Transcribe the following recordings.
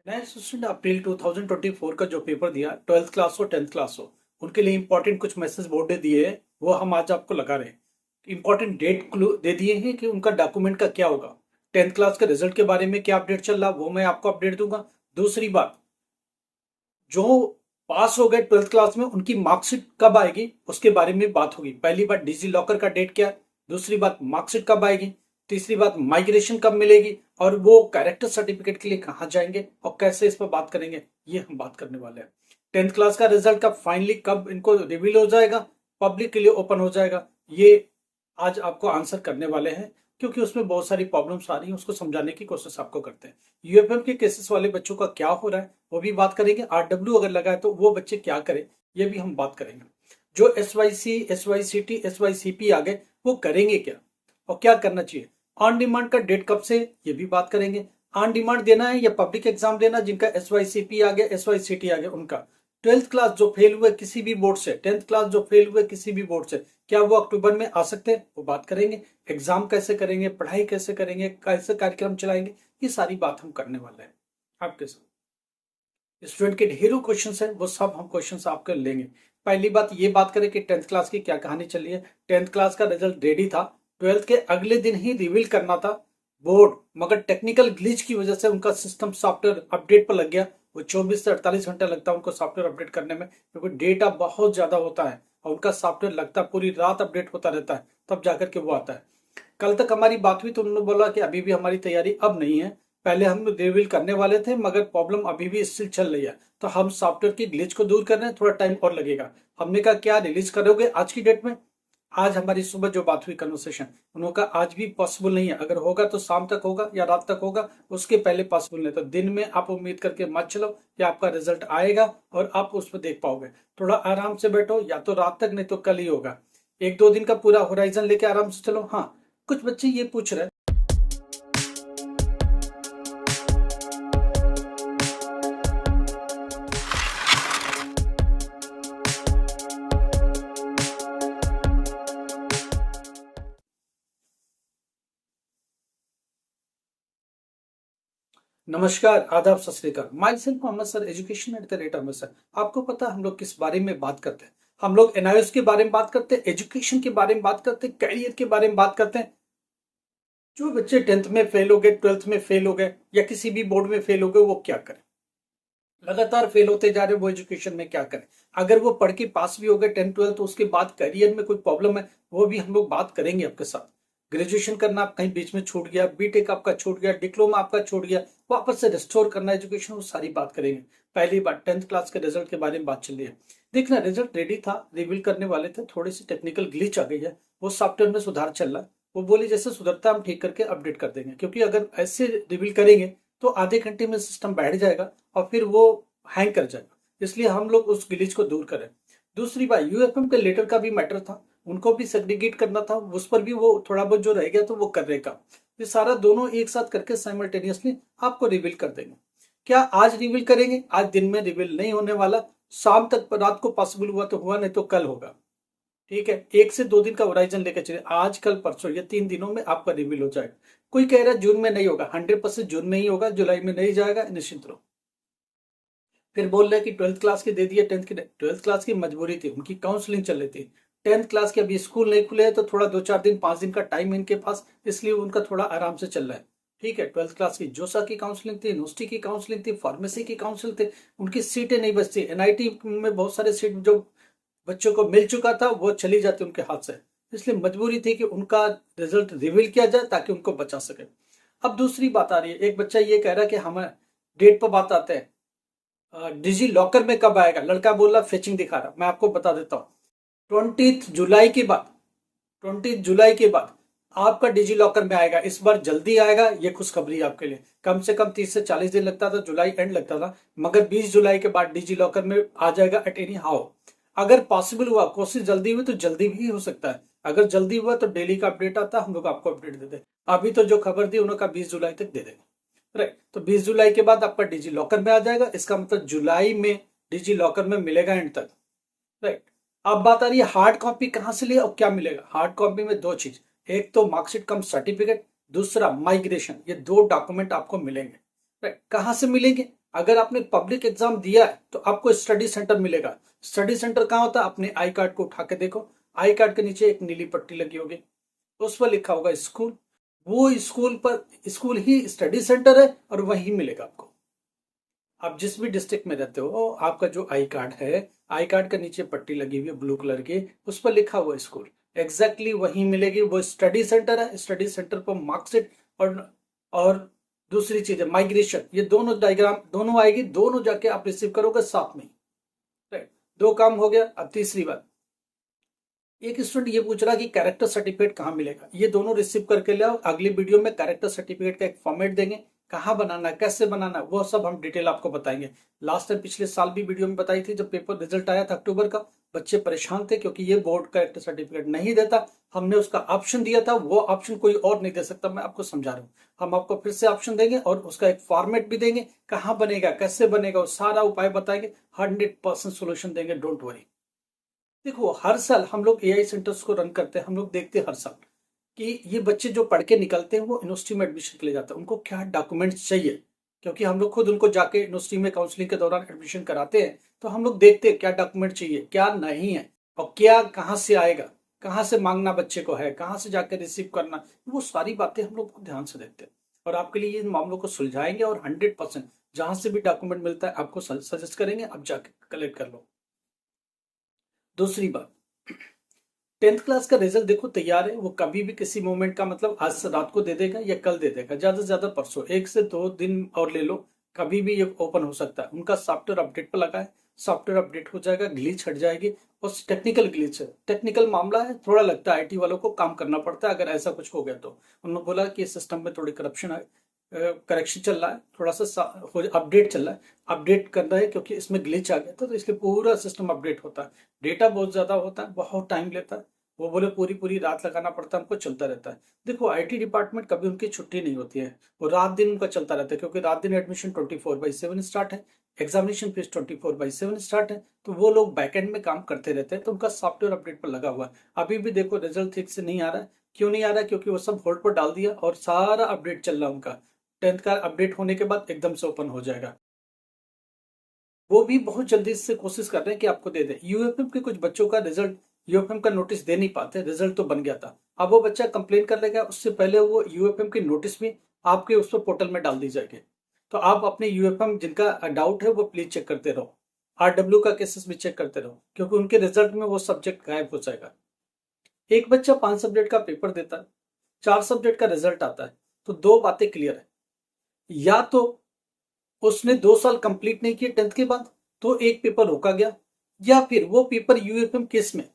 नए स्टूडेंट अप्रैल 2024 का जो पेपर दिया, 12th क्लास हो 10th क्लास हो, उनके लिए इंपॉर्टेंट कुछ मैसेज बोर्ड ने दिए हैं। वो हम आज आपको लगा रहे हैं। इंपॉर्टेंट डेट क्लू दे दिए हैं कि उनका डॉक्यूमेंट का क्या होगा। 10th क्लास के रिजल्ट के बारे में क्या अपडेट चल रहा, वो मैं आपको अपडेट दूंगा। दूसरी बात, जो पास हो गए 12th क्लास में उनकी मार्कशीट कब आएगी उसके बारे में बात होगी। पहली बात, डिजी लॉकर का डेट क्या है। दूसरी बात, मार्कशीट कब आएगी। तीसरी बात, माइग्रेशन कब मिलेगी और वो कैरेक्टर सर्टिफिकेट के लिए कहाँ जाएंगे और कैसे इस पर बात करेंगे, ये हम बात करने वाले हैं। 10th क्लास का रिजल्ट कब फाइनली कब इनको रिवील हो जाएगा, पब्लिक के लिए ओपन हो जाएगा, ये आज आपको आंसर करने वाले हैं। क्योंकि उसमें बहुत सारी प्रॉब्लम्स आ रही हैं, उसको समझाने की कोशिश आपको करते हैं। यूएफएम के केसेस वाले बच्चों का क्या हो रहा है वो भी बात करेंगे। आरडब्ल्यू अगर लगा है तो वो बच्चे क्या करें, ये भी हम बात करेंगे। जो एसवाईसी, एसवाईसीटी, एसवाईसीपी आ गए, वो करेंगे क्या और क्या करना चाहिए। ऑन डिमांड का डेट कब से, ये भी बात करेंगे। ऑन डिमांड देना है या पब्लिक एग्जाम देना, जिनका एसवाईसीपी आ गया, एसवाईसीटी आ गया, उनका 12th क्लास जो फेल हुए किसी भी बोर्ड से, 10th क्लास जो फेल हुए किसी भी बोर्ड से, क्या वो अक्टूबर में आ सकते हैं, वो बात करेंगे। एग्जाम कैसे करेंगे, पढ़ाई कैसे करेंगे, कैसे कार्यक्रम चलाएंगे, ये सारी बात हम करने वाले हैं आपके साथ। स्टूडेंट के ढेरों क्वेश्चन है, वो सब हम क्वेश्चन आपके लेंगे। पहली बात ये बात करें कि 10th क्लास की क्या कहानी चली है। 10th क्लास का रिजल्ट रेडी था, 12th के अगले दिन ही रिवील करना था बोर्ड, मगर टेक्निकल ग्लिच की वजह से उनका सिस्टम सॉफ्टवेयर अपडेट पर लग गया। वो 24 से 48 घंटे लगता है उनको सॉफ्टवेयर अपडेट करने में, क्योंकि डेटा बहुत ज्यादा होता है और उनका सॉफ्टवेयर लगता है पूरी रात अपडेट होता रहता है, तब जाकर के वो आता है। कल तक हमारी बात हुई तो उन्होंने बोला कि अभी भी हमारी तैयारी अब नहीं है, पहले हम रिवील करने वाले थे मगर प्रॉब्लम अभी भी स्टिल चल रही है, तो हम सॉफ्टवेयर की ग्लिच को दूर कर रहे हैं, थोड़ा टाइम और लगेगा। हमने कहा क्या रिलीज करोगे आज की डेट में। आज हमारी सुबह जो बात हुई कन्वर्सेशन, उन्होंने कहा आज भी पॉसिबल नहीं है, अगर होगा तो शाम तक होगा या रात तक होगा, उसके पहले पॉसिबल नहीं। तो दिन में आप उम्मीद करके मत चलो कि आपका रिजल्ट आएगा और आप उस पर देख पाओगे। थोड़ा आराम से बैठो, या तो रात तक नहीं तो कल ही होगा। एक दो दिन का पूरा होराइजन लेके आराम से चलो। हाँ, कुछ बच्चे ये पूछ रहे हैं। नमस्कार, आदाब, सत श्रीकाल। Myself Mohammad sir, education at the rate Ahmad sir. आपको पता है हम लोग किस बारे में बात करते हैं। हम लोग एनआईओएस के बारे में बात करते हैं, एजुकेशन के बारे में बात करते हैं, कैरियर के बारे में बात करते हैं। जो बच्चे 10th में फेल हो गए, 12th में फेल हो गए या किसी भी बोर्ड में फेल हो गए, वो क्या करें। लगातार फेल होते जा रहे, वो एजुकेशन में क्या करें। अगर वो पढ़ के पास भी हो गए 10th 12th, तो उसके बाद करियर में कोई प्रॉब्लम है, वो भी हम लोग बात करेंगे आपके साथ। ग्रेजुएशन करना आप कहीं बीच में छूट गया, बीटेक आपका छूट गया, डिप्लोमा आपका छूट गया, वापस से रिस्टोर करना एजुकेशन, वो सारी बात करेंगे। पहली बार 10th क्लास के रिजल्ट के बारे में बात चल रही है। देखना, रिजल्ट रेडी था, रिवील करने वाले थे, थोड़ी सी टेक्निकल ग्लिच आ गई है, वो सॉफ्टवेयर में सुधार चल रहा है। वो बोली जैसे सुधरता है हम ठीक करके अपडेट कर देंगे, क्योंकि अगर ऐसे रिवील करेंगे तो आधे घंटे में सिस्टम बैठ जाएगा और फिर वो हैंग कर जाएगा। इसलिए हम लोग उस ग्लिच को दूर करें। दूसरी बात, यूएफएम के लेटर का भी मैटर था, उनको भी सेग्रीगेट करना था, उस पर भी वो थोड़ा बहुत जो रह गया तो वो करने का। ये सारा दोनों एक साथ करके साइमल्टेनियसली आपको रिवील कर देंगे। क्या आज रिवील करेंगे, आज दिन में रिवील नहीं होने वाला, शाम तक, रात को पॉसिबल हुआ तो हुआ, नहीं तो कल होगा। ठीक है, 1 से 2 दिन का होराइजन लेकर चले, आज कल परसों ये 3 दिनों में आपका रिवील हो जाएगा। कोई कह रहा है जून में नहीं होगा, 100% जून में ही होगा, जुलाई में नहीं जाएगा, निश्चिंत रहो। फिर बोल रहे कि 12th क्लास के दे दिए, 10th की 12th क्लास की मजबूरी थी, उनकी काउंसलिंग चल रही थी। 10th क्लास के अभी स्कूल नहीं खुले हैं तो थोड़ा 2 4 दिन 5 दिन का टाइम है इनके पास, इसलिए उनका थोड़ा आराम से चल रहा है। ठीक है, 12th क्लास की जोसा की काउंसलिंग थी, यूनिवर्सिटी की काउंसलिंग थी, फार्मेसी की काउंसलिंग थी, उनकी सीटें नहीं बचती। एनआईटी में बहुत सारे सीट जो बच्चों को मिल चुका था वो चली जाती उनके हाथ से, इसलिए मजबूरी थी कि उनका रिजल्ट रिवील किया जाए ताकि उनको बचा सके। अब दूसरी बात आ रही है, एक बच्चा ये कह रहा है कि हमें डेट पर बात आते हैं, डिजी लॉकर में कब आएगा। लड़का बोल रहा फेचिंग दिखा रहा, मैं आपको बता देता हूँ। 20 जुलाई के बाद, 20 जुलाई के बाद आपका डिजी लॉकर में आएगा। इस बार जल्दी आएगा, ये खुशखबरी है आपके लिए। कम से कम 30 से 40 दिन लगता था, जुलाई एंड लगता था, मगर 20 जुलाई के बाद डिजी लॉकर में आ जाएगा एट एनी हाउ। अगर पॉसिबल हुआ, कोशिश जल्दी हुई तो जल्दी भी हो सकता है। अगर जल्दी हुआ तो डेली का अपडेट आता, हम लोग आपको अपडेट दे दें। अभी तो जो खबर दी उन्होंने कहा 20 जुलाई तक दे देंगे। राइट, तो 20 जुलाई के बाद आपका डिजी लॉकर में आ जाएगा, इसका मतलब जुलाई में डिजी लॉकर में मिलेगा एंड तक। राइट, अब बात आ रही है हार्ड कॉपी कहाँ से लिए और क्या मिलेगा। हार्ड कॉपी में दो चीज, एक तो मार्कशीट कम सर्टिफिकेट, दूसरा माइग्रेशन, ये दो डॉक्यूमेंट आपको मिलेंगे। राइट, कहाँ से मिलेंगे, अगर आपने पब्लिक एग्जाम दिया है तो आपको स्टडी सेंटर मिलेगा। स्टडी सेंटर कहाँ होता है? अपने आई कार्ड को उठा के देखो, आई कार्ड के नीचे एक नीली पट्टी लगी होगी, उस पर लिखा होगा स्कूल। वो स्कूल पर, स्कूल ही स्टडी सेंटर है और वही मिलेगा आपको। आप जिस भी डिस्ट्रिक्ट में रहते हो, आपका जो आई कार्ड है, आई कार्ड के नीचे पट्टी लगी हुई है ब्लू कलर की, उस पर लिखा हुआ स्कूल, एग्जैक्टली वही मिलेगी। वो स्टडी सेंटर है, स्टडी सेंटर पर मार्कशीट और दूसरी चीज है माइग्रेशन, ये दोनों डायग्राम दोनों आएगी, दोनों जाके आप रिसीव करोगे साथ में। राइट, दो काम हो गया। अब तीसरी बात, एक स्टूडेंट ये पूछ रहा कि कैरेक्टर सर्टिफिकेट कहाँ मिलेगा। ये दोनों रिसीव करके ले आओ, अगली वीडियो में कैरेक्टर सर्टिफिकेट का एक फॉर्मेट देंगे, कहाँ बनाना है, कैसे बनाना है, वो सब हम डिटेल आपको बताएंगे। लास्ट टाइम पिछले साल भी वीडियो में बताई थी, जब पेपर रिजल्ट आया था अक्टूबर का, बच्चे परेशान थे क्योंकि ये बोर्ड कैरेक्टर सर्टिफिकेट नहीं देता। हमने उसका ऑप्शन दिया था, वो ऑप्शन कोई और नहीं दे सकता। मैं आपको समझा रहा हूँ, हम आपको फिर से ऑप्शन देंगे और उसका एक फॉर्मेट भी देंगे, कहाँ बनेगा, कैसे बनेगा, वो सारा उपाय बताएंगे, 100% सोल्यूशन देंगे, डोंट वरी। देखो, हर साल हम लोग एआई सेंटर्स को रन करते हैं, हम लोग देखते हैं हर साल कि ये बच्चे जो पढ़ के निकलते हैं वो यूनिवर्सिटी में एडमिशन के लिए जाते हैं, उनको क्या डॉक्यूमेंट्स चाहिए, क्योंकि हम लोग खुद उनको जाके यूनिवर्सिटी में काउंसलिंग के दौरान एडमिशन कराते हैं, तो हम लोग देखते हैं क्या डॉक्यूमेंट चाहिए, क्या नहीं है, और क्या कहाँ से आएगा, कहाँ से मांगना बच्चे को है, कहाँ से जाकर रिसीव करना, वो सारी बातें हम लोग ध्यान से देखते हैं और आपके लिए इन मामलों को सुलझाएंगे और 100% जहां से भी डॉक्यूमेंट मिलता है आपको सजेस्ट करेंगे, आप जाके कलेक्ट कर लो। दूसरी बात, 10th क्लास का रिजल्ट देखो तैयार है, वो कभी भी किसी मोमेंट का मतलब आज से रात को दे देगा या कल दे देगा, ज्यादा से ज्यादा परसों, 1 से 2 दिन और ले लो, कभी भी ये ओपन हो सकता है। उनका सॉफ्टवेयर अपडेट पर लगा है, सॉफ्टवेयर अपडेट हो जाएगा, ग्लिच हट जाएगी। और टेक्निकल ग्लिच है, टेक्निकल मामला है, थोड़ा लगता है आईटी वालों को काम करना पड़ता है अगर ऐसा कुछ हो गया तो। उन्होंने बोला कि सिस्टम में थोड़ी करप्शन है, करेक्शन चल रहा है, थोड़ा सा अपडेट चल रहा है, अपडेट करना है क्योंकि इसमें ग्लिच आ गया था, तो इसलिए पूरा सिस्टम अपडेट होता है। डेटा बहुत ज्यादा होता है, बहुत टाइम लेता है, वो बोले पूरी पूरी रात लगाना पड़ता है हमको, चलता रहता है। देखो, आईटी डिपार्टमेंट कभी उनकी छुट्टी नहीं होती है, वो रात दिन उनका चलता रहता है, क्योंकि रात दिन एडमिशन 24/7 स्टार्ट है, एग्जामिनेशन फीस 24/7 स्टार्ट है, तो वो लोग बैकएंड में काम करते रहते हैं, तो उनका सॉफ्टवेयर अपडेट पर लगा हुआ है। अभी भी देखो रिजल्ट ठीक से नहीं आ रहा है, क्यों नहीं आ रहा है? क्योंकि वो सब होल्ड पर डाल दिया और सारा अपडेट चल रहा है उनका। 10th का अपडेट होने के बाद एकदम से ओपन हो जाएगा। वो भी बहुत जल्दी से कोशिश कर रहे हैं कि आपको दे दे। यूएफएम के कुछ बच्चों का रिजल्ट, यूएफएम का नोटिस दे नहीं पाते, रिजल्ट तो बन गया था, अब वो बच्चा कंप्लेन कर लेगा, उससे पहले वो यूएफएम की नोटिस भी आपके उस पर पोर्टल में डाल दी जाएगी। तो आप अपने यूएफएम जिनका डाउट है वो प्लीज चेक करते रहो, आरडब्ल्यू का केसेस भी चेक करते रहो, क्योंकि उनके रिजल्ट में वो सब्जेक्ट गायब हो जाएगा। एक बच्चा 5 सब्जेक्ट का पेपर देता है, 4 सब्जेक्ट का रिजल्ट आता है, तो दो बातें क्लियर है, या तो उसने 2 साल कंप्लीट नहीं किए 10th के बाद तो एक पेपर रोका गया, या फिर वो पेपर यूएफएम केस में,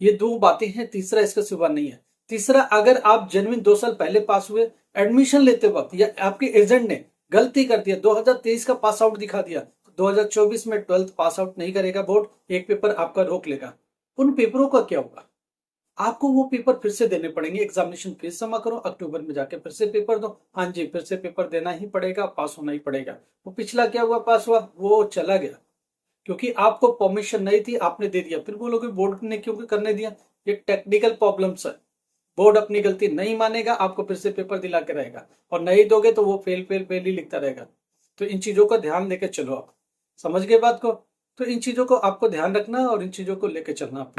ये दो बातें हैं, तीसरा इसका सिवा नहीं है। तीसरा, अगर आप जेन्युइन 2 साल पहले पास हुए, एडमिशन लेते वक्त या आपके एजेंट ने गलती कर दिया, 2023 का पास आउट दिखा दिया, 2024 में 12th पास आउट नहीं करेगा बोर्ड, एक पेपर आपका रोक लेगा। उन पेपरों का क्या होगा? आपको वो पेपर फिर से देने पड़ेंगे, एग्जामिनेशन फीस जमा करो, अक्टूबर में जाके फिर से पेपर दो। हाँ जी, फिर से पेपर देना ही पड़ेगा, पास होना ही पड़ेगा। वो पिछला क्या हुआ, पास हुआ, वो चला गया, क्योंकि आपको परमिशन नहीं थी, आपने दे दिया। फिर बोलोगे बोर्ड ने क्यों करने दिया? ये टेक्निकल प्रॉब्लम्स है, बोर्ड अपनी गलती नहीं मानेगा, आपको फिर से पेपर दिला के रहेगा, और नहीं दोगे तो वो फेल फेल फेल ही लिखता रहेगा। तो इन चीजों का ध्यान लेके चलो, आप समझ गए बात को? तो इन चीजों को आपको ध्यान रखना और इन चीजों को लेके चलना।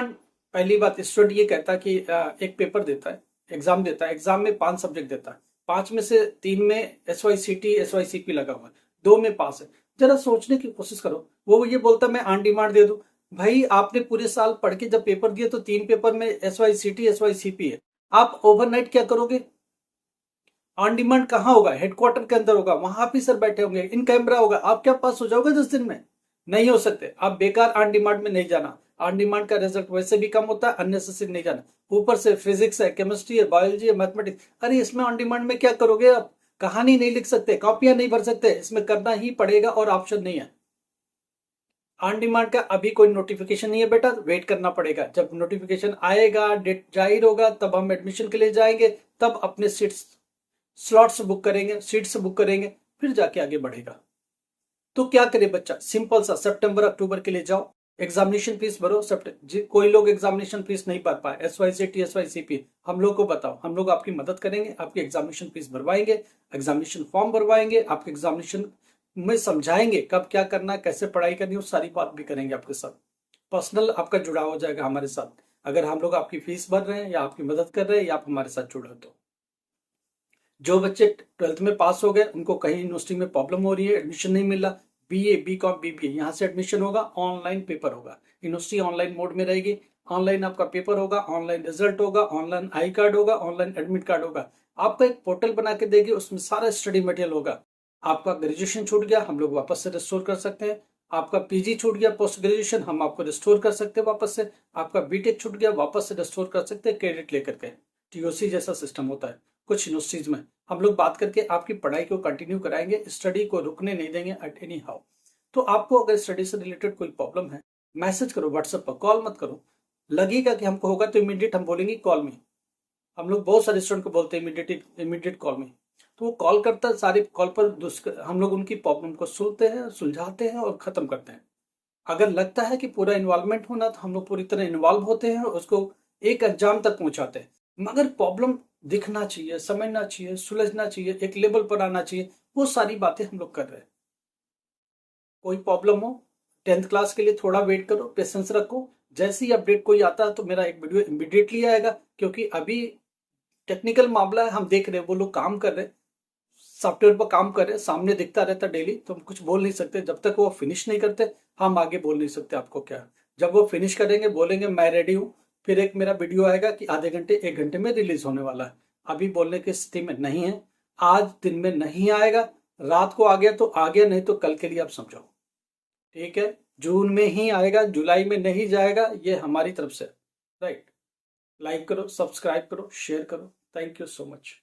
पहली बात, स्टूडेंट ये कहता है कि एक पेपर देता है, एग्जाम देता है, एग्जाम में 5 सब्जेक्ट देता है, 5 में से 3 में SYCT SYCP लगा हुआ है, 2 में पास है। जरा सोचने की कोशिश करो, वो ये बोलता मैं ऑन डिमांड दे दूं। भाई, आपने पूरे साल पढ़ के जब पेपर दिए तो 3 पेपर में SYCT SYCP है, आप ओवरनाइट क्या करोगे? ऑन डिमांड कहाँ होगा? हेडक्वार्टर के अंदर होगा, वहां ऑफिसर बैठे होंगे, इन कैमरा होगा, आप क्या पास हो जाओगे 10 दिन में? नहीं हो सकते। आप बेकार ऑन डिमांड में नहीं जाना, ऑन डिमांड का रिजल्ट वैसे भी कम होता है, अननेसेसरी नहीं जाना। ऊपर से फिजिक्स है, केमिस्ट्री है, बायोलॉजी है, मैथमेटिक्स, अरे इसमें ऑन डिमांड में क्या करोगे? आप कहानी नहीं लिख सकते, कॉपियां नहीं भर सकते, इसमें करना ही पड़ेगा और ऑप्शन नहीं है। ऑन डिमांड का अभी कोई नोटिफिकेशन नहीं है बेटा, वेट करना पड़ेगा, जब नोटिफिकेशन आएगा, डेट जाहिर होगा, तब हम एडमिशन के लिए जाएंगे, तब अपने सीट्स स्लॉट्स बुक करेंगे, सीट्स बुक करेंगे, फिर जाके आगे बढ़ेगा। तो क्या करे बच्चा? सिंपल सा, सितंबर अक्टूबर के लिए जाओ, एग्जामिनेशन फीस भरो। कोई लोग एग्जामिनेशन फीस नहीं भर पाए, SYCT SYCP, हम लोग को बताओ, हम लोग आपकी मदद करेंगे, आपकी एग्जामिनेशन फीस भरवाएंगे, एग्जामिनेशन फॉर्म भरवाएंगे, आपके एग्जामिनेशन में समझाएंगे कब क्या करना है, कैसे पढ़ाई करनी है, वो सारी बात भी करेंगे आपके साथ। पर्सनल आपका जुड़ाव हो जाएगा हमारे साथ, अगर हम लोग आपकी फीस भर रहे हैं या आपकी मदद कर रहे हैं या आप हमारे साथ जुड़े हो तो। जो बच्चे 12th में पास हो गए, उनको कहीं यूनिवर्सिटी में प्रॉब्लम हो रही है, एडमिशन नहीं मिल रहा, बीए, बीकॉम, बीबीए यहाँ से एडमिशन होगा, ऑनलाइन पेपर होगा, यूनिवर्सिटी ऑनलाइन मोड में रहेगी, ऑनलाइन आपका पेपर होगा, ऑनलाइन रिजल्ट होगा, ऑनलाइन आई कार्ड होगा, ऑनलाइन एडमिट कार्ड होगा। आपका एक पोर्टल बना के देगी, उसमें सारा स्टडी मटेरियल होगा। आपका ग्रेजुएशन छूट गया, हम लोग वापस से रिस्टोर कर सकते हैं। आपका पीजी छूट गया, पोस्ट ग्रेजुएशन, हम आपको रिस्टोर कर सकते हैं वापस से। आपका बीटेक छूट गया, वापस से रिस्टोर कर सकते हैं क्रेडिट लेकर के। टीओसी जैसा सिस्टम होता है कुछ यूनिवर्सिटीज में। हम लोग बात करके आपकी पढ़ाई को कंटिन्यू कराएंगे, स्टडी को रुकने नहीं देंगे एट एनी हाउ। तो आपको अगर स्टडी से रिलेटेड कोई प्रॉब्लम है, मैसेज करो व्हाट्सएप पर, कॉल मत करो। लगेगा कि हमको होगा तो इमीडिएट हम बोलेंगे कॉल में। हम लोग बहुत सारे स्टूडेंट को बोलते हैं इमीडिएट कॉल में, तो वो कॉल करता है, सारी कॉल पर हम लोग उनकी प्रॉब्लम को सुनते हैं, सुलझाते हैं और खत्म करते हैं। अगर लगता है कि पूरा इन्वॉल्वमेंट होना, तो हम लोग पूरी तरह इन्वॉल्व होते हैं और उसको एक अंजाम तक पहुंचाते हैं। मगर प्रॉब्लम दिखना चाहिए, समझना चाहिए, सुलझना चाहिए, एक लेवल पर आना चाहिए, वो सारी बातें हम लोग कर रहे हैं। कोई प्रॉब्लम हो, 10th क्लास के लिए थोड़ा वेट करो, पेशेंस रखो। जैसे ही अपडेट कोई आता है तो मेरा एक वीडियो इमीडिएटली आएगा, क्योंकि अभी टेक्निकल मामला है, हम देख रहे हैं वो लोग काम कर रहे हैं, सॉफ्टवेयर पर काम कर रहे हैं, सामने दिखता रहता डेली, तो हम कुछ बोल नहीं सकते जब तक वो फिनिश नहीं करते। हम आगे बोल नहीं सकते आपको क्या। जब वो फिनिश करेंगे बोलेंगे मैं रेडी हूँ, फिर एक मेरा वीडियो आएगा कि आधे घंटे 1 घंटे में रिलीज होने वाला है। अभी बोलने की स्थिति में नहीं है, आज दिन में नहीं आएगा, रात को आ गया तो आ गया, नहीं तो कल के लिए आप समझाओ। ठीक है, जून में ही आएगा, जुलाई में नहीं जाएगा, ये हमारी तरफ से। राइट, लाइक करो, सब्सक्राइब करो, शेयर करो। Thank you so much.